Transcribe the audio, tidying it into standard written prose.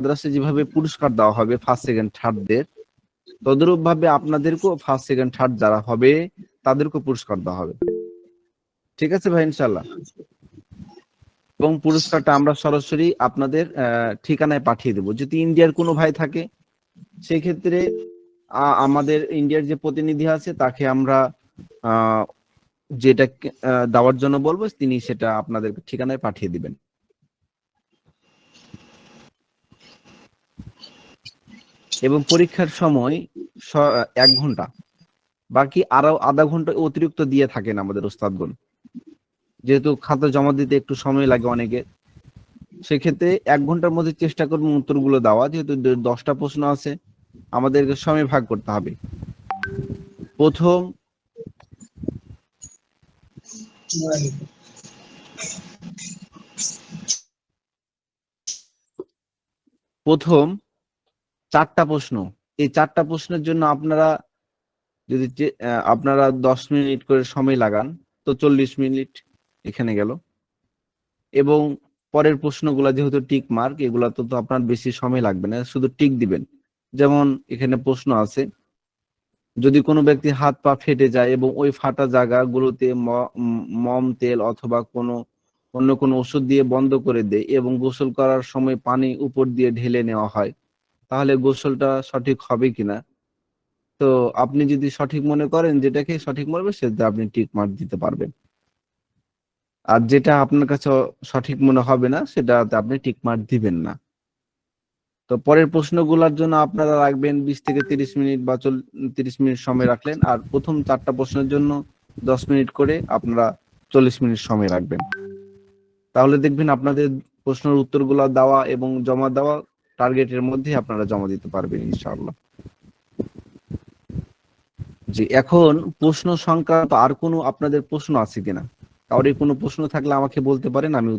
মাদ্রাসায় যেভাবে পুরস্কার দেওয়া হবে ফার্স্ট সেকেন্ড থার্ডদের, তদ্রূপ ভাবে আপনাদেরকেও ফার্স্ট সেকেন্ড থার্ড যারা হবে তাদেরকেও পুরস্কার দেওয়া হবে। ঠিক আছে ভাই, ইনশাল্লাহ। এবং পুরস্কারটা আমরা সরাসরি আপনাদের ঠিকানায় পাঠিয়ে দেবো। যদি ইন্ডিয়ার কোনো ভাই থাকে সেই ক্ষেত্রে আমাদের ইন্ডিয়ার যে প্রতিনিধি আছে তাকে আমরা যেটা দেওয়ার জন্য বলবো, তিনি সেটা আপনাদের ঠিকানায় পাঠিয়ে দিবেন। এবং পরীক্ষার সময় 1 ঘন্টা, বাকি আরো আধা ঘন্টা অতিরিক্ত দিয়ে থাকেন আমাদের ওস্তাদগণ, যেহেতু খাতা জমা দিতে একটু সময় লাগে অনেকে। সেক্ষেত্রে 1 ঘন্টার মধ্যে চেষ্টা করবো উত্তরগুলো দেওয়া, যেহেতু 10টা প্রশ্ন আছে আমাদেরকে সময় ভাগ করতে হবে। প্রথম 4টা প্রশ্ন, এই 4টা প্রশ্নের জন্য আপনারা যদি আপনারা 10 মিনিট করে সময় লাগান তো 40 মিনিট এখানে গেল। এবং পরের প্রশ্নগুলা যেহেতু টিক মার্ক, এগুলা তো আপনার বেশি সময় লাগবে না, শুধু টিক দিবেন। যেমন এখানে প্রশ্ন আছে, যদি কোনো ব্যক্তি হাত পা ফেটে যায় এবং ওই ফাটা জায়গাগুলোতে মম তেল অথবা অন্য কোনো ওষুধ দিয়ে বন্ধ করে দেয় এবং গোসল করার সময় পানি উপর দিয়ে ঢেলে নেওয়া হয়, তাহলে গোসলটা সঠিক হবে কিনা? তো আপনি যদি সঠিক মনে করেন যেটাকে সঠিক মনে হবে সেটা আপনি টিক মার্ক দিতে পারবেন, আর যেটা আপনার কাছে সঠিক মনে হবে না সেটাতে আপনি টিক মার্ক দিবেন না। তো পরের প্রশ্নগুলোর জন্য আপনারা রাখবেন 20 থেকে 30 মিনিট বা 30 মিনিট সময় রাখলেন, আর প্রথম 4টা প্রশ্নের জন্য 10 মিনিট করে আপনারা 40 মিনিট সময় রাখবেন। তাহলে দেখবেন আপনাদের প্রশ্নের উত্তরগুলো দেওয়া এবং জমা দেওয়া টার্গেটের মধ্যে আপনারা জমা দিতে পারবেন ইনশাআল্লাহ। জি, এখন প্রশ্ন সংক্রান্ত আর কোনো আপনাদের প্রশ্ন আছে কিনা? কারোর কোনো প্রশ্ন থাকলে আমাকে বলতে পারেন, আমি